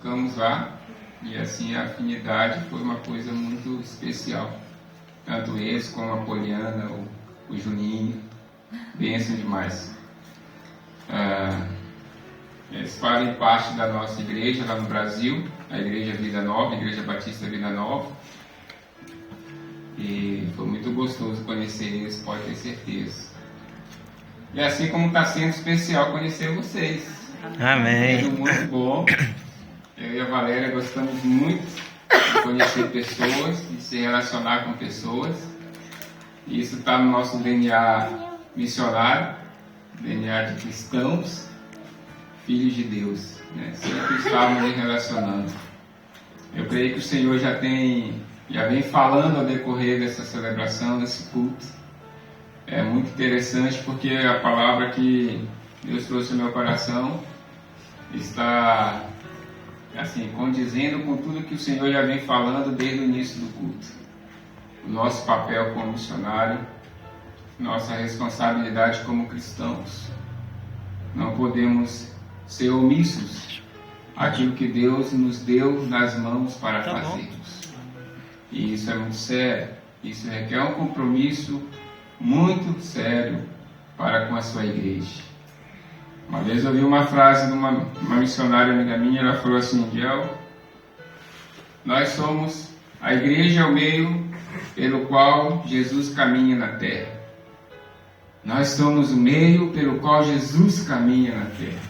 tocamos lá, e assim a afinidade foi uma coisa muito especial. Tanto eles como a Poliana, o Juninho, bênção demais. Eles fazem parte da nossa igreja lá no Brasil, a Igreja Vida Nova, a Igreja Batista Vida Nova. E foi muito gostoso conhecer eles, pode ter certeza. E assim como está sendo especial conhecer vocês. Amém. Tudo muito bom. Eu e a Valéria gostamos muito de conhecer pessoas, de se relacionar com pessoas. E isso está no nosso DNA missionário, DNA de cristãos, filhos de Deus, né? Sempre estávamos nos relacionando. Eu creio que o Senhor já vem falando ao decorrer dessa celebração, desse culto. É muito interessante porque a palavra que Deus trouxe no meu coração está assim, condizendo com tudo que o Senhor já vem falando desde o início do culto. O nosso papel como missionário, nossa responsabilidade como cristãos. Não podemos ser omissos àquilo que Deus nos deu nas mãos para fazermos. E isso é muito sério. Isso requer um compromisso muito sério para com a sua igreja. Uma vez eu ouvi uma frase de uma missionária amiga minha, ela falou assim: Gel, nós somos a igreja, o meio pelo qual Jesus caminha na terra. Nós somos o meio pelo qual Jesus caminha na terra.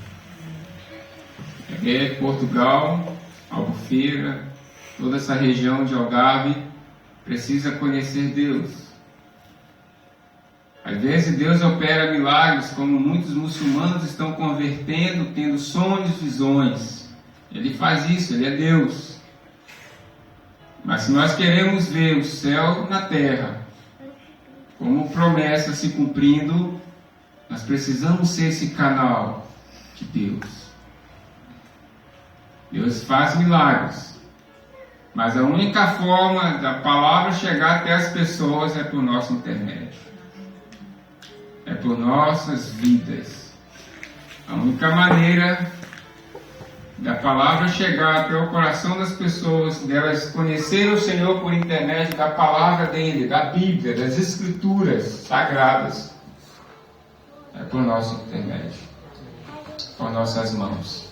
Portugal, Albufeira, toda essa região de Algarve precisa conhecer Deus. Às vezes Deus opera milagres, como muitos muçulmanos estão convertendo, tendo sonhos, visões. Ele faz isso, Ele é Deus. Mas se nós queremos ver o céu na terra, como promessa se cumprindo, nós precisamos ser esse canal de Deus. Deus faz milagres, mas a única forma da palavra chegar até as pessoas é por nosso intermédio. É por nossas vidas. A única maneira da palavra chegar até o coração das pessoas, delas conhecerem o Senhor por intermédio da palavra dele, da Bíblia, das Escrituras sagradas, é por nosso intermédio, por nossas mãos.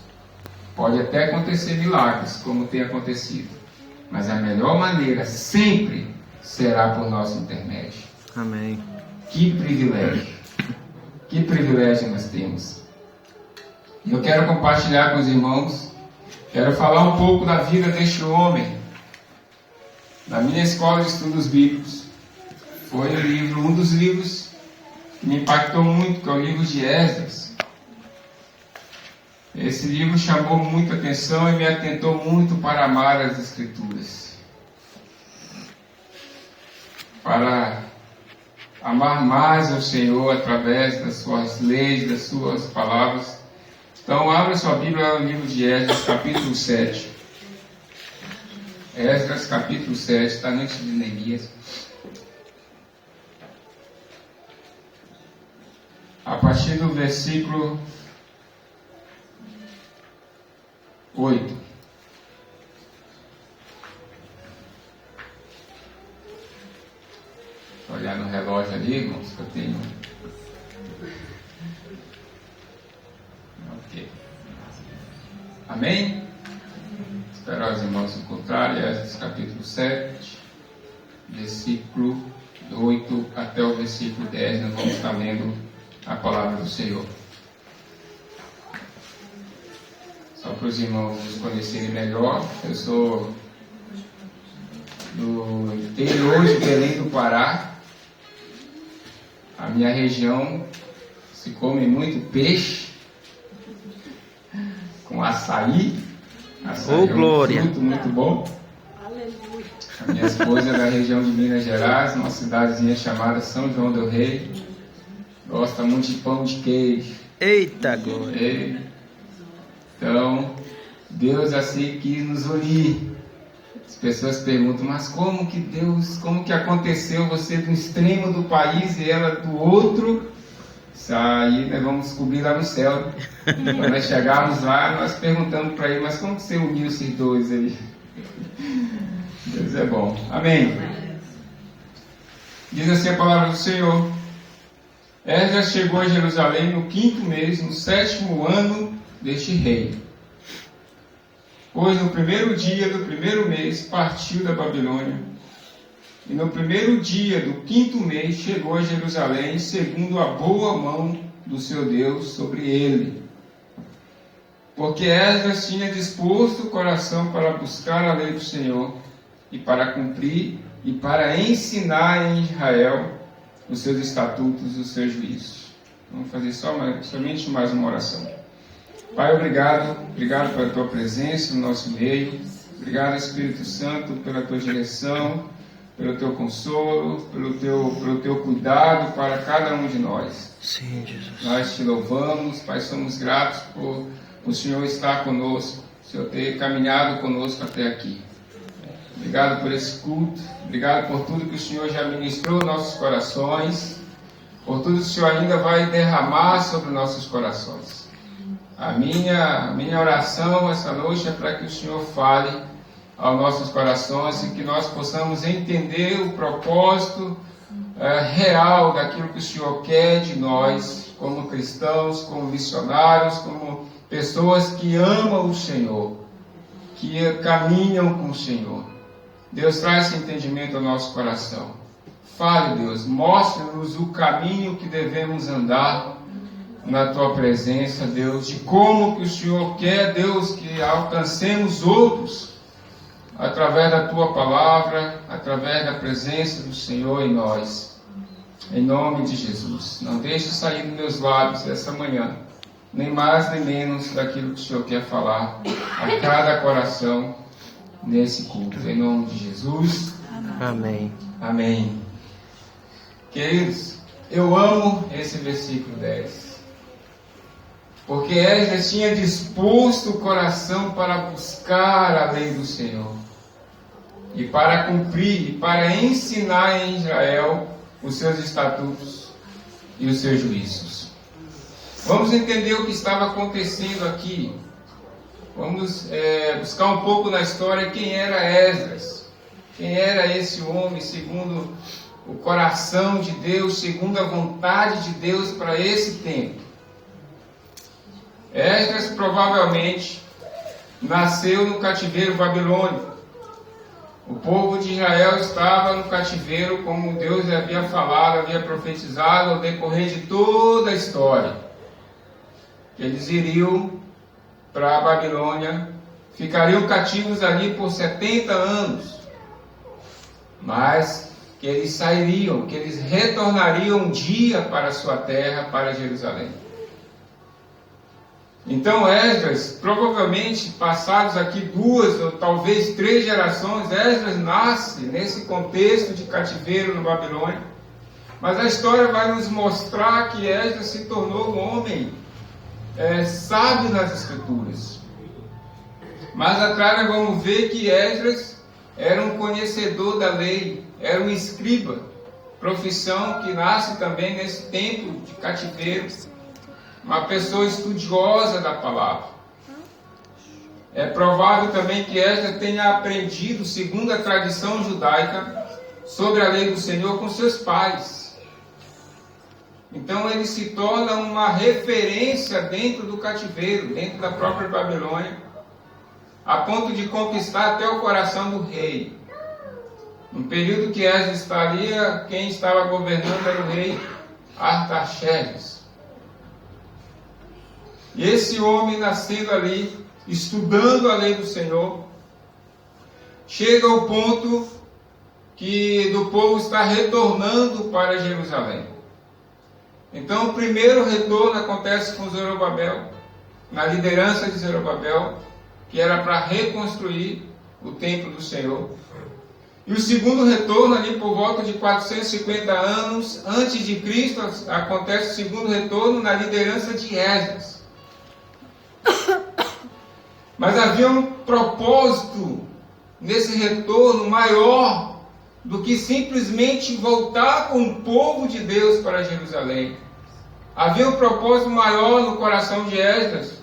Pode até acontecer milagres, como tem acontecido, mas a melhor maneira sempre será por nosso intermédio. Amém. Que privilégio! Que privilégio nós temos. Eu quero compartilhar com os irmãos, quero falar um pouco da vida deste homem. Na minha escola de estudos bíblicos, foi um dos livros que me impactou muito, que é o livro de Esdras. Esse livro chamou muita atenção e me atentou muito para amar as Escrituras. Para amar mais ao Senhor através das suas leis, das suas palavras. Então, abra sua Bíblia no livro de Esdras, capítulo 7. Esdras, capítulo 7, está antes de Neemias. A partir do versículo 8. Vou olhar no relógio ali, irmãos, que eu tenho. Ok. Amém? Esperar os irmãos encontrarem. Esdras capítulo 7, versículo 8 até o versículo 10. Nós vamos estar lendo a palavra do Senhor. Só para os irmãos nos conhecerem melhor, eu sou do interior de Belém do Pará. A minha região se come muito peixe com açaí. Açaí glória! É um fruto muito bom. A minha esposa é da região de Minas Gerais, uma cidadezinha chamada São João del Rei. Gosta muito de pão de queijo. Eita glória! Então, Deus assim quis nos unir. As pessoas perguntam, mas como que aconteceu você do extremo do país e ela do outro, Isso aí nós vamos descobrir lá no céu. Quando nós chegarmos lá, nós perguntamos para ele, mas como que você uniu esses dois aí? Deus é bom. Amém. Diz assim a palavra do Senhor. Esdras chegou a Jerusalém no 5º mês, no 7º ano deste rei. Pois no 1º dia do 1º mês partiu da Babilônia, e no 1º dia do 5º mês chegou a Jerusalém, segundo a boa mão do seu Deus sobre ele. Porque Esdras tinha disposto o coração para buscar a lei do Senhor, e para cumprir, e para ensinar em Israel os seus estatutos e os seus juízos. Vamos fazer somente mais uma oração. Pai, obrigado pela Tua presença no nosso meio. Obrigado, Espírito Santo, pela Tua direção, pelo Teu consolo, pelo teu cuidado para cada um de nós. Sim, Jesus. Nós Te louvamos, Pai, somos gratos por o Senhor estar conosco, o Senhor ter caminhado conosco até aqui. Obrigado por esse culto, obrigado por tudo que o Senhor já ministrou nos nossos corações, por tudo que o Senhor ainda vai derramar sobre nossos corações. A minha oração essa noite é para que o Senhor fale aos nossos corações e que nós possamos entender o propósito real daquilo que o Senhor quer de nós, como cristãos, como missionários, como pessoas que amam o Senhor, que caminham com o Senhor. Deus, traz esse entendimento ao nosso coração. Fale, Deus, mostre-nos o caminho que devemos andar na Tua presença, Deus, de como que o Senhor quer, Deus, que alcancemos outros através da Tua palavra, através da presença do Senhor em nós. Em nome de Jesus. Não deixe sair dos meus lábios essa manhã, nem mais nem menos daquilo que o Senhor quer falar a cada coração nesse culto. Em nome de Jesus. Amém. Amém. Queridos, eu amo esse versículo 10. Porque Esdras tinha disposto o coração para buscar a lei do Senhor, e para cumprir, e para ensinar em Israel os seus estatutos e os seus juízos. Vamos entender o que estava acontecendo aqui. Vamos buscar um pouco na história quem era Esdras. Quem era esse homem segundo o coração de Deus, segundo a vontade de Deus para esse tempo. Esdras provavelmente nasceu no cativeiro babilônico. O povo de Israel estava no cativeiro, como Deus havia falado, havia profetizado ao decorrer de toda a história. Eles iriam para a Babilônia, ficariam cativos ali por 70 anos, mas que eles sairiam, que eles retornariam um dia para a sua terra, para Jerusalém. Então Esdras, provavelmente passados aqui 2 ou talvez 3 gerações, Esdras nasce nesse contexto de cativeiro no Babilônia, mas a história vai nos mostrar que Esdras se tornou um homem sábio nas Escrituras. Mas atrás nós vamos ver que Esdras era um conhecedor da lei, era um escriba, profissão que nasce também nesse tempo de cativeiro, uma pessoa estudiosa da palavra. É provável também que Esdras tenha aprendido, segundo a tradição judaica, sobre a lei do Senhor com seus pais. Então ele se torna uma referência dentro do cativeiro, dentro da própria Babilônia, a ponto de conquistar até o coração do rei. No período que Esdras estaria, quem estava governando era o rei Artaxerxes. E esse homem nascendo ali, estudando a lei do Senhor, chega ao ponto que do povo está retornando para Jerusalém. Então o primeiro retorno acontece com Zorobabel, na liderança de Zorobabel, que era para reconstruir o templo do Senhor. E o segundo retorno, ali por volta de 450 anos antes de Cristo, acontece o segundo retorno na liderança de Esdras. Mas havia um propósito nesse retorno maior do que simplesmente voltar com o povo de Deus para Jerusalém. Havia um propósito maior no coração de Esdras.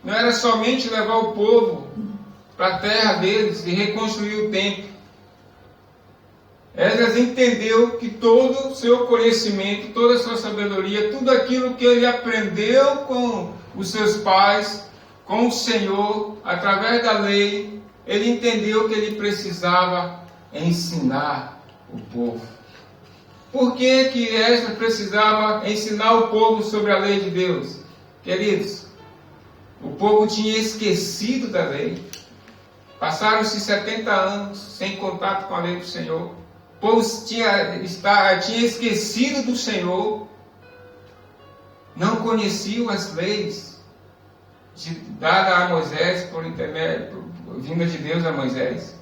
Não era somente levar o povo para a terra deles e reconstruir o templo. Esdras entendeu que todo o seu conhecimento, toda a sua sabedoria, tudo aquilo que ele aprendeu com os seus pais, com o Senhor, através da lei, ele entendeu que ele precisava ensinar o povo. Por que que Esdras precisava ensinar o povo sobre a lei de Deus? Queridos, o povo tinha esquecido da lei. Passaram-se 70 anos sem contato com a lei do Senhor. O povo tinha esquecido do Senhor. Não conheciam as leis dadas a Moisés, por intermédio, vinda de Deus a Moisés.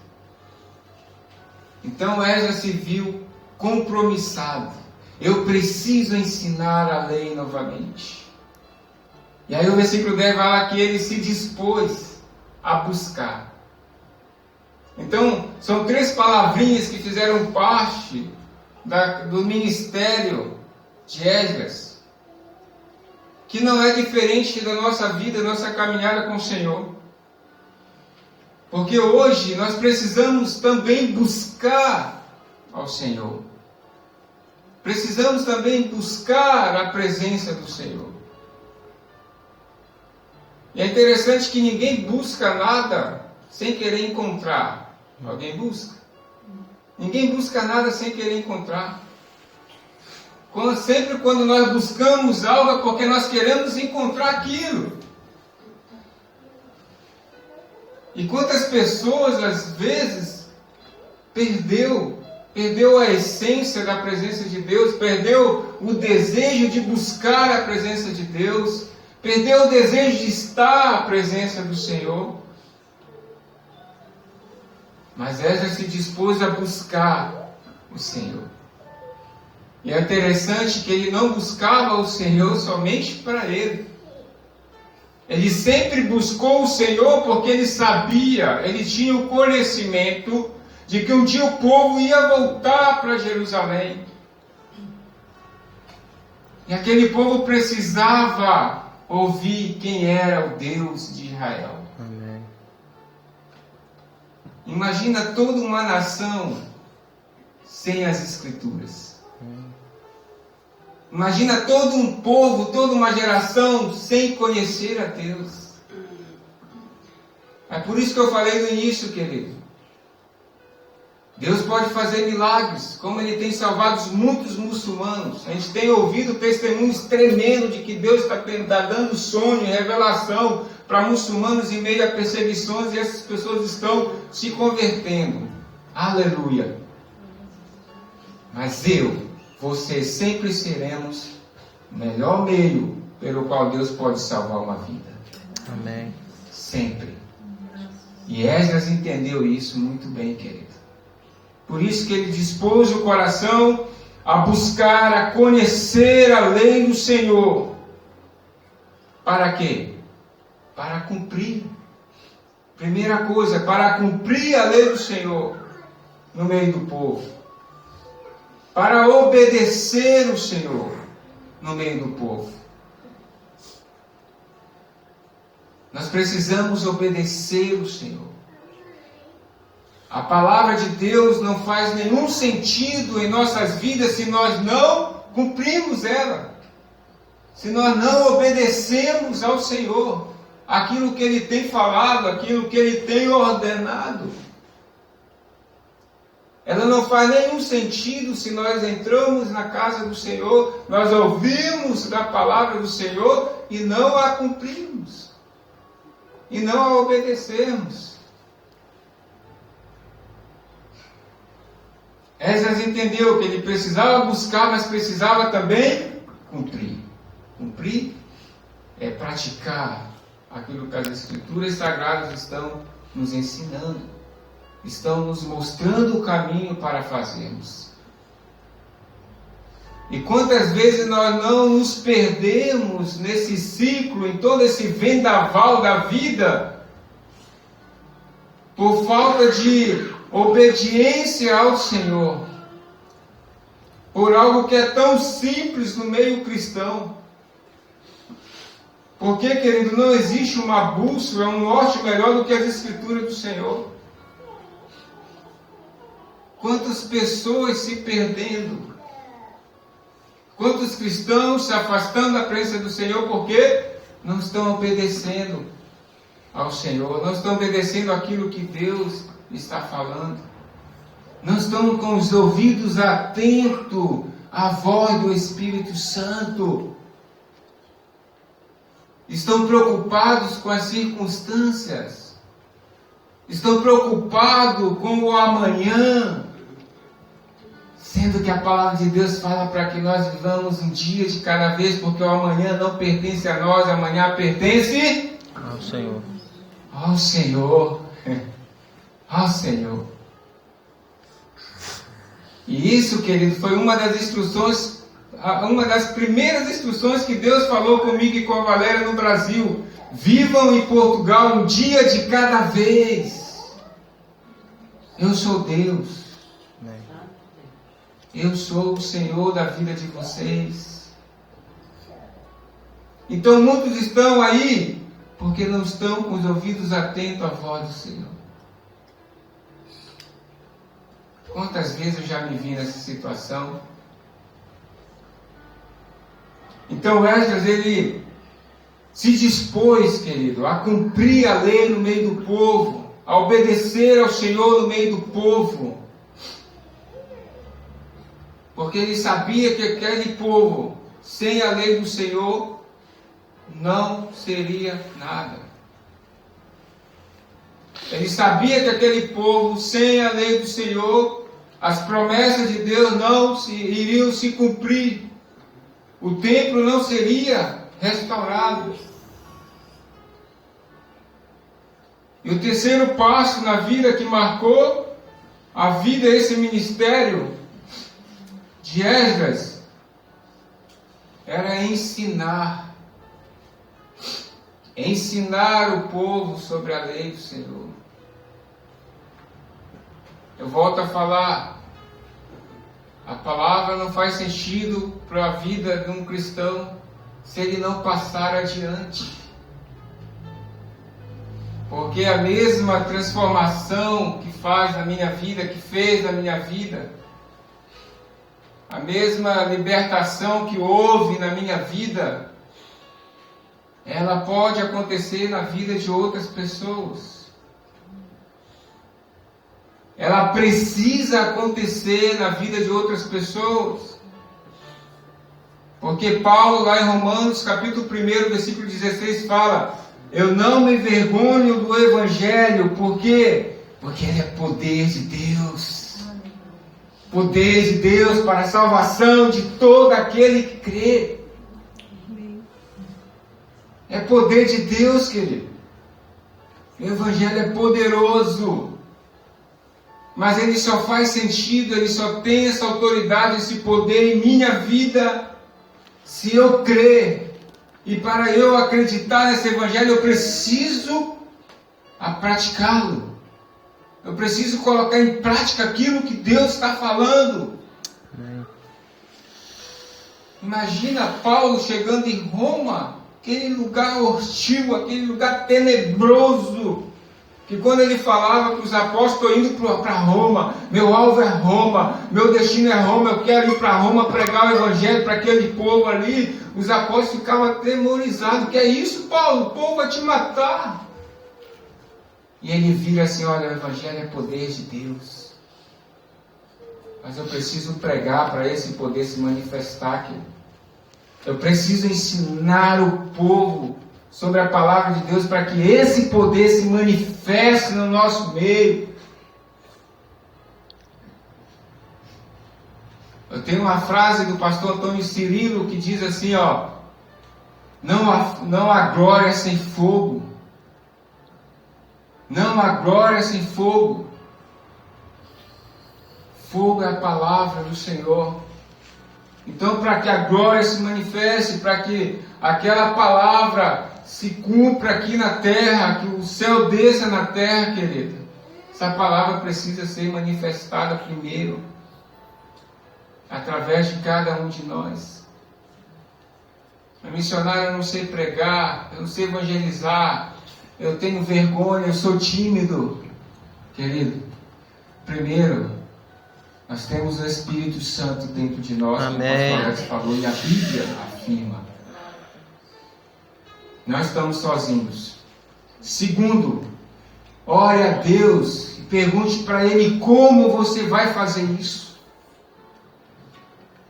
Então Esdras se viu compromissado. Eu preciso ensinar a lei novamente. E aí o versículo 10 fala que ele se dispôs a buscar. Então, são 3 palavrinhas que fizeram parte do ministério de Esdras, que não é diferente da nossa vida, da nossa caminhada com o Senhor. Porque hoje nós precisamos também buscar ao Senhor. Precisamos também buscar a presença do Senhor. E é interessante que ninguém busca nada sem querer encontrar. Alguém busca? Ninguém busca nada sem querer encontrar. Sempre quando nós buscamos algo é porque nós queremos encontrar aquilo. E quantas pessoas às vezes perdeu a essência da presença de Deus, perdeu o desejo de buscar a presença de Deus, perdeu o desejo de estar à presença do Senhor. Mas Esdras se dispôs a buscar o Senhor. E é interessante que ele não buscava o Senhor somente para ele. Ele sempre buscou o Senhor porque ele sabia, ele tinha o conhecimento de que um dia o povo ia voltar para Jerusalém. E aquele povo precisava ouvir quem era o Deus de Israel. Amém. Imagina toda uma nação sem as Escrituras. Imagina todo um povo, toda uma geração sem conhecer a Deus. É por isso que eu falei no início, querido. Deus pode fazer milagres, como Ele tem salvado muitos muçulmanos. A gente tem ouvido testemunhos tremendos de que Deus está dando sonho, revelação para muçulmanos em meio a perseguições, e essas pessoas estão se convertendo. Aleluia! Mas você sempre seremos o melhor meio pelo qual Deus pode salvar uma vida. Amém. Sempre. E Esdras entendeu isso muito bem, querido. Por isso que ele dispôs o coração a buscar, a conhecer a lei do Senhor. Para quê? Para cumprir. Primeira coisa, para cumprir a lei do Senhor no meio do povo. Para obedecer o Senhor no meio do povo. Nós precisamos obedecer o Senhor. A palavra de Deus não faz nenhum sentido em nossas vidas se nós não cumprimos ela. Se nós não obedecemos ao Senhor, aquilo que Ele tem falado, aquilo que Ele tem ordenado. Ela não faz nenhum sentido se nós entramos na casa do Senhor, nós ouvimos da palavra do Senhor e não a cumprimos. E não a obedecermos. Esdras entendeu que ele precisava buscar, mas precisava também cumprir. Cumprir é praticar aquilo que as Escrituras Sagradas estão nos ensinando. Estão nos mostrando o caminho para fazermos. E quantas vezes nós não nos perdemos nesse ciclo, em todo esse vendaval da vida, por falta de obediência ao Senhor, por algo que é tão simples no meio cristão. Porque, querido, não existe uma bússola, um norte melhor do que as Escrituras do Senhor. Quantas pessoas se perdendo, quantos cristãos se afastando da presença do Senhor porque não estão obedecendo ao Senhor, não estão obedecendo aquilo que Deus está falando, não estão com os ouvidos atentos à voz do Espírito Santo, estão preocupados com as circunstâncias, estão preocupados com o amanhã, sendo que a palavra de Deus fala para que nós vivamos um dia de cada vez, porque o amanhã não pertence a nós, amanhã pertence ao Senhor. Ao Senhor. Ao Senhor. E isso, querido, foi uma das instruções, uma das primeiras instruções que Deus falou comigo e com a Valéria no Brasil. Vivam em Portugal um dia de cada vez. Eu sou Deus. Eu sou o Senhor da vida de vocês. Então muitos estão aí porque não estão com os ouvidos atentos à voz do Senhor. Quantas vezes eu já me vi nessa situação? Então Esdras, ele se dispôs, querido, a cumprir a lei no meio do povo, a obedecer ao Senhor no meio do povo. Porque ele sabia que aquele povo, sem a lei do Senhor, não seria nada. Ele sabia que aquele povo, sem a lei do Senhor, as promessas de Deus não iriam se cumprir. O templo não seria restaurado. E o terceiro passo na vida que marcou a vida, esse ministério de Esdras, era ensinar o povo sobre a lei do Senhor. Eu volto a falar, a palavra não faz sentido para a vida de um cristão se ele não passar adiante. Porque a mesma transformação que faz na minha vida, que fez na minha vida, a mesma libertação que houve na minha vida, ela pode acontecer na vida de outras pessoas. Ela precisa acontecer na vida de outras pessoas. Porque Paulo, lá em Romanos, capítulo 1, versículo 16, fala: eu não me envergonho do Evangelho. Por quê? Porque ele é poder de Deus. Poder de Deus para a salvação de todo aquele que crê. É poder de Deus, querido. O Evangelho é poderoso. Mas ele só faz sentido, ele só tem essa autoridade, esse poder em minha vida, se eu crer. E para eu acreditar nesse Evangelho, eu preciso praticá-lo. Eu preciso colocar em prática aquilo que Deus está falando. Imagina Paulo chegando em Roma, aquele lugar hostil, aquele lugar tenebroso, que quando ele falava para os apóstolos: estou indo para Roma, meu alvo é Roma, meu destino é Roma, eu quero ir para Roma pregar o Evangelho para aquele povo ali, os apóstolos ficavam atemorizados: que é isso, Paulo? O povo vai te matar. E ele vira assim: olha, o Evangelho é poder de Deus, mas eu preciso pregar para esse poder se manifestar aqui. Eu preciso ensinar o povo sobre a palavra de Deus para que esse poder se manifeste no nosso meio. Eu tenho uma frase do pastor Antônio Cirilo que diz assim, não há glória sem fogo. Não há glória sem fogo. Fogo é a palavra do Senhor. Então, para que a glória se manifeste, para que aquela palavra se cumpra aqui na terra, que o céu desça na terra, querido, essa palavra precisa ser manifestada primeiro, através de cada um de nós. Missionário, eu não sei pregar, eu não sei evangelizar, eu tenho vergonha, eu sou tímido. Querido, primeiro, nós temos o Espírito Santo dentro de nós, como o pastor Alex falou, e a Bíblia afirma. Nós estamos sozinhos. Segundo, ore a Deus e pergunte para Ele como você vai fazer isso.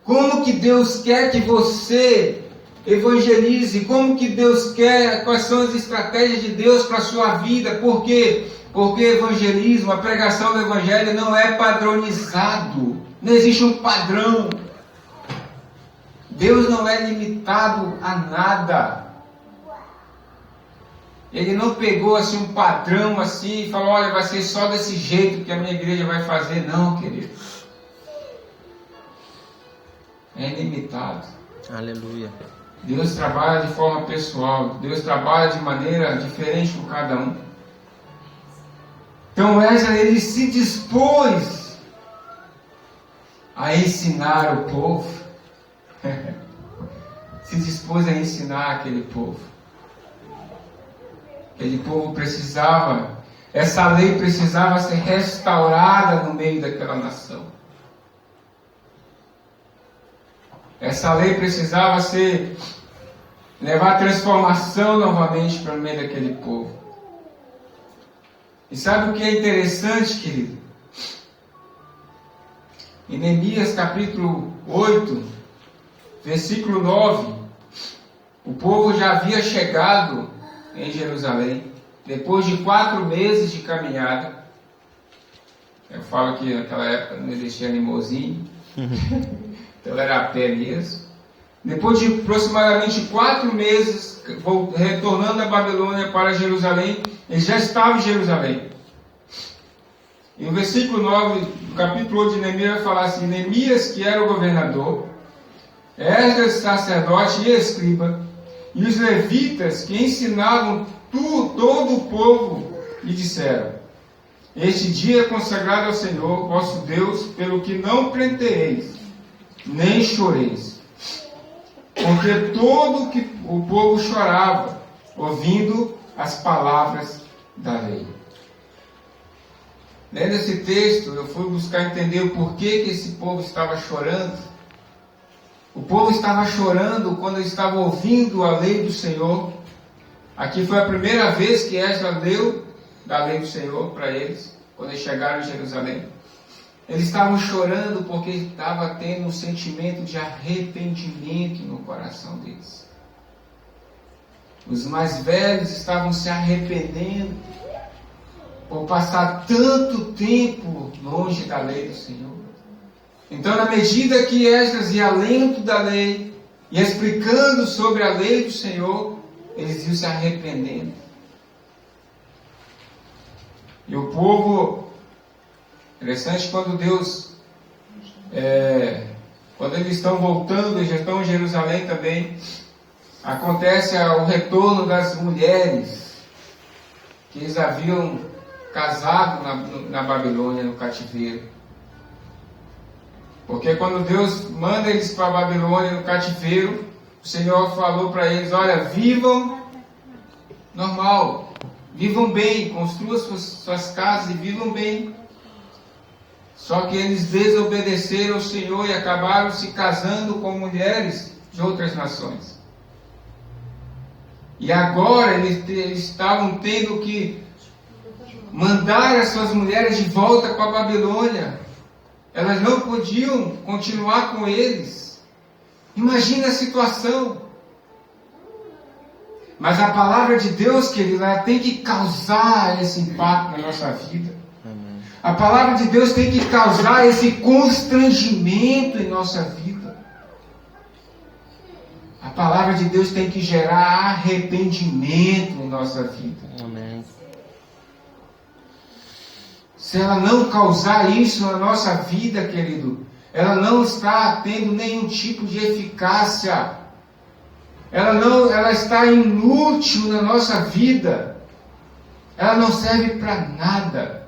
Como que Deus quer que você evangelize? Como que Deus quer? Quais são as estratégias de Deus para a sua vida? Por quê? Porque evangelismo, a pregação do Evangelho não é padronizado. Não existe um padrão. Deus não é limitado a nada. Ele não pegou assim um padrão assim e falou, olha, vai ser só desse jeito que a minha igreja vai fazer. Não, querido. É ilimitado. Aleluia. Deus trabalha de forma pessoal. Deus trabalha de maneira diferente com cada um. Então Esdras, ele se dispôs a ensinar o povo. Se dispôs a ensinar aquele povo. Aquele povo precisava, essa lei precisava ser restaurada no meio daquela nação. Essa lei precisava levar transformação novamente para o meio daquele povo. E sabe o que é interessante, querido? Em Neemias capítulo 8, versículo 9, o povo já havia chegado em Jerusalém, depois de 4 meses de caminhada. Eu falo que naquela época não existia limousine, então era a pé mesmo. Depois de aproximadamente 4 meses, retornando da Babilônia para Jerusalém, eles já estavam em Jerusalém. E no versículo 9 do capítulo 8 de Neemias vai falar assim: Neemias, que era o governador, Esdras, sacerdote e escriba, e os levitas que ensinavam todo o povo, lhe disseram: este dia é consagrado ao Senhor, vosso Deus, pelo que não prendereis, nem choreis. Porque todo o povo chorava, ouvindo as palavras da lei. Lendo esse texto, eu fui buscar entender o porquê que esse povo estava chorando. O povo estava chorando quando estava ouvindo a lei do Senhor. Aqui foi a primeira vez que Esdras leu da lei do Senhor para eles, quando eles chegaram em Jerusalém. Eles estavam chorando porque estava tendo um sentimento de arrependimento no coração deles. Os mais velhos estavam se arrependendo por passar tanto tempo longe da lei do Senhor. Então, na medida que Esdras ia lendo da lei, ia explicando sobre a lei do Senhor, eles iam se arrependendo. E o povo, interessante, quando Deus, quando eles estão voltando, eles já estão em Jerusalém também, acontece o retorno das mulheres que eles haviam casado na Babilônia, no cativeiro. Porque quando Deus manda eles para a Babilônia, no cativeiro, o Senhor falou para eles: olha, vivam normal, vivam bem, construam suas casas e vivam bem. Só que eles desobedeceram ao Senhor e acabaram se casando com mulheres de outras nações. E agora eles estavam tendo que mandar as suas mulheres de volta para a Babilônia. Elas não podiam continuar com eles. Imagina a situação. Mas a palavra de Deus, querido, ela tem que causar esse impacto na nossa vida. Amém. A palavra de Deus tem que causar esse constrangimento em nossa vida. A palavra de Deus tem que gerar arrependimento em nossa vida. Amém. Se ela não causar isso na nossa vida, querido, ela não está tendo nenhum tipo de eficácia. Ela está inútil na nossa vida. Ela não serve para nada.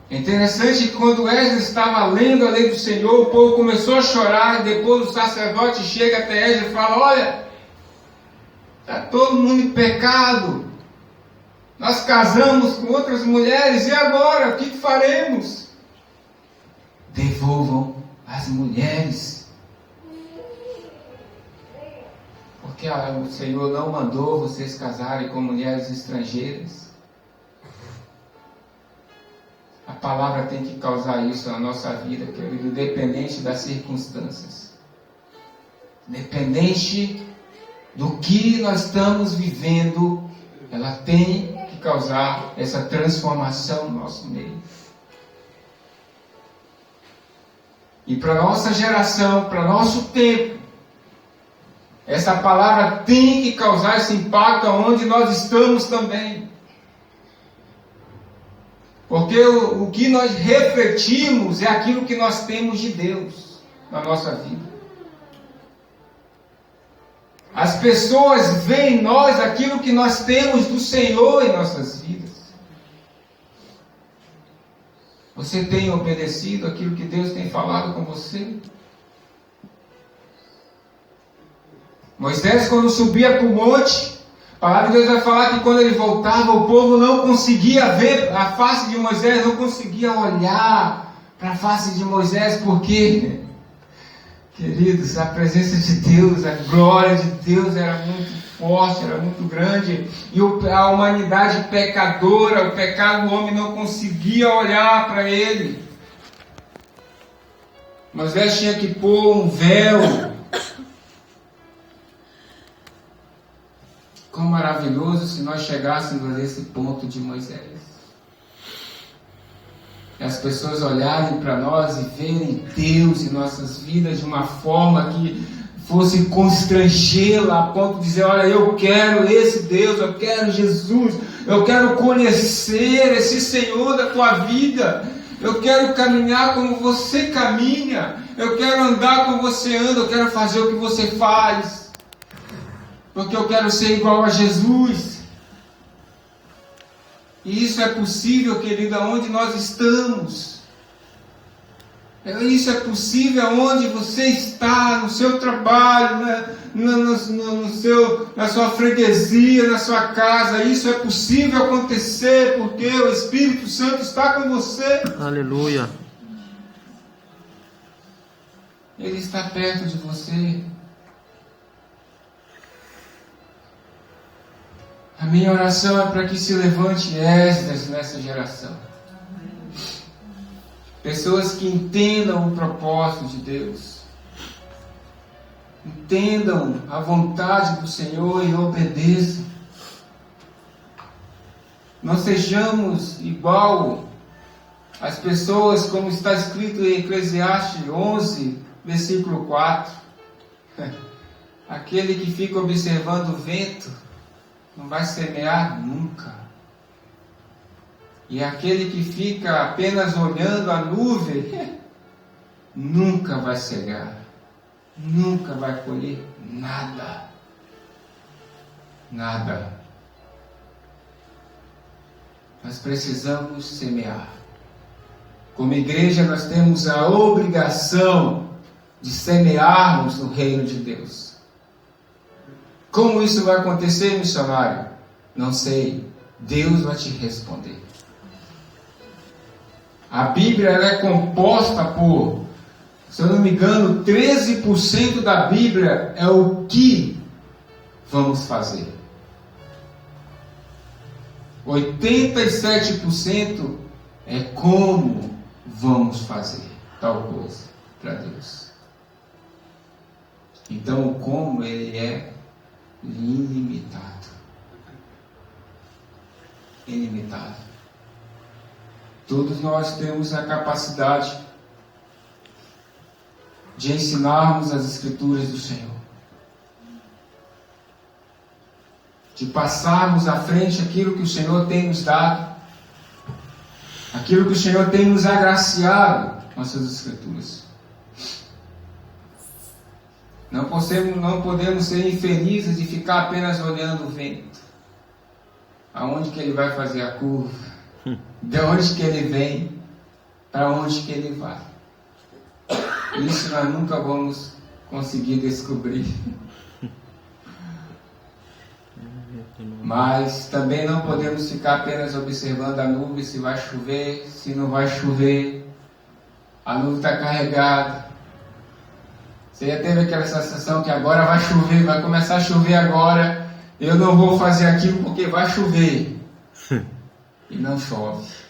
É interessante que quando Esdras estava lendo a lei do Senhor, o povo começou a chorar, e depois o sacerdote chega até Esdras e fala: olha, está todo mundo em pecado, nós casamos com outras mulheres, e agora, o que faremos? Devolvam as mulheres, porque o Senhor não mandou vocês casarem com mulheres estrangeiras. A palavra tem que causar isso na nossa vida, querido, independente das circunstâncias, independente do que nós estamos vivendo, ela tem que causar essa transformação no nosso meio. E para a nossa geração, para nosso tempo, essa palavra tem que causar esse impacto onde nós estamos também. Porque o que nós refletimos é aquilo que nós temos de Deus na nossa vida. As pessoas veem em nós aquilo que nós temos do Senhor em nossas vidas. Você tem obedecido aquilo que Deus tem falado com você? Moisés, quando subia para o monte, a palavra de Deus vai falar que quando ele voltava, o povo não conseguia ver a face de Moisés, não conseguia olhar para a face de Moisés, porque, queridos, a presença de Deus, a glória de Deus era muito forte, era muito grande, e a humanidade pecadora, o pecado do homem não conseguia olhar para ele. Moisés tinha que pôr um véu. Quão maravilhoso se nós chegássemos a esse ponto de Moisés. E as pessoas olharem para nós e verem Deus em nossas vidas de uma forma que fosse constrangê-la a ponto de dizer: olha, eu quero esse Deus, eu quero Jesus, eu quero conhecer esse Senhor da tua vida, eu quero caminhar como você caminha, eu quero andar como você anda, eu quero fazer o que você faz. Porque eu quero ser igual a Jesus. E isso é possível, querido, aonde nós estamos. Isso é possível aonde você está, no seu trabalho, né? Na sua freguesia, na sua casa. Isso é possível acontecer porque o Espírito Santo está com você. Aleluia. Ele está perto de você. A minha oração é para que se levante Esdras nessa geração. Pessoas que entendam o propósito de Deus. Entendam a vontade do Senhor e obedeçam. Não sejamos igual às pessoas, como está escrito em Eclesiastes 11, versículo 4. Aquele que fica observando o vento não vai semear nunca. E aquele que fica apenas olhando a nuvem, nunca vai cegar, nunca vai colher nada. Nada. Nós precisamos semear. Como igreja, nós temos a obrigação de semearmos no reino de Deus. Como isso vai acontecer, missionário? Não sei. Deus vai te responder. A Bíblia ela é composta por, se eu não me engano, 13% da Bíblia é o que vamos fazer. 87% é como vamos fazer tal coisa para Deus. Então o como ele é ilimitado. Ilimitado. Todos nós temos a capacidade de ensinarmos as Escrituras do Senhor, de passarmos à frente aquilo que o Senhor tem nos dado, aquilo que o Senhor tem nos agraciado com as suas Escrituras. Não podemos ser infelizes de ficar apenas olhando o vento. Aonde que ele vai fazer a curva? De onde que ele vem? para onde que ele vai. Isso nós nunca vamos conseguir descobrir. Mas também não podemos ficar apenas observando a nuvem, se vai chover, se não vai chover. A nuvem está carregada. Você já teve aquela sensação que agora vai chover, vai começar a chover agora, eu não vou fazer aquilo porque vai chover. E não chove.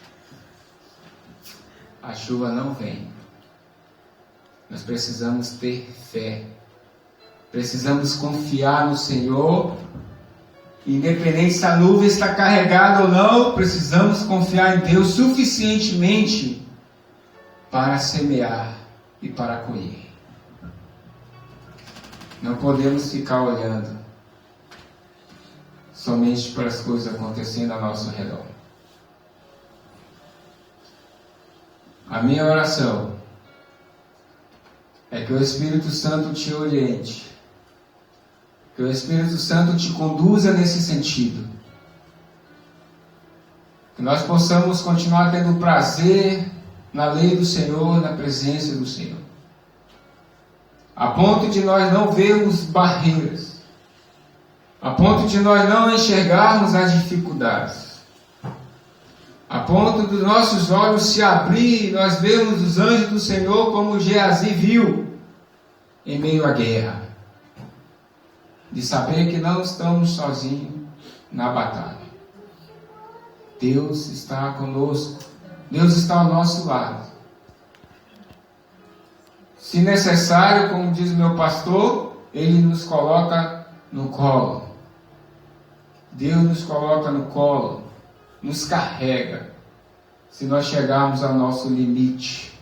A chuva não vem. Nós precisamos ter fé. Precisamos confiar no Senhor. Independente se a nuvem está carregada ou não, precisamos confiar em Deus suficientemente para semear e para colher. Não podemos ficar olhando somente para as coisas acontecendo ao nosso redor. A minha oração é que o Espírito Santo te oriente, que o Espírito Santo te conduza nesse sentido, que nós possamos continuar tendo prazer na lei do Senhor, na presença do Senhor, a ponto de nós não vermos barreiras, a ponto de nós não enxergarmos as dificuldades, a ponto dos nossos olhos se abrir e nós vermos os anjos do Senhor como Geazi viu em meio à guerra, de saber que não estamos sozinhos na batalha. Deus está conosco, Deus está ao nosso lado. Se necessário, como diz o meu pastor, Ele nos coloca no colo. Deus nos coloca no colo, nos carrega, se nós chegarmos ao nosso limite.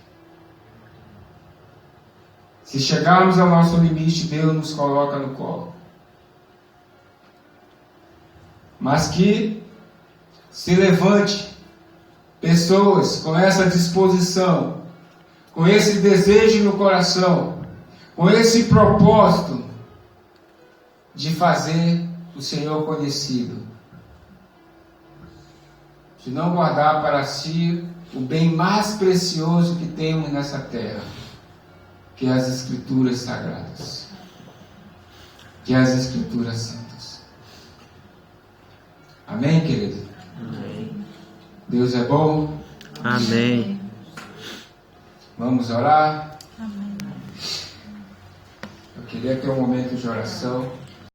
Se chegarmos ao nosso limite, Deus nos coloca no colo. Mas que se levante pessoas com essa disposição, com esse desejo no coração, com esse propósito de fazer o Senhor conhecido, de não guardar para si o bem mais precioso que temos nessa terra, que é as Escrituras Sagradas, que é as Escrituras Santas. Amém, querido? Amém. Deus é bom? Amém. Vamos orar? Amém. Eu queria ter um momento de oração.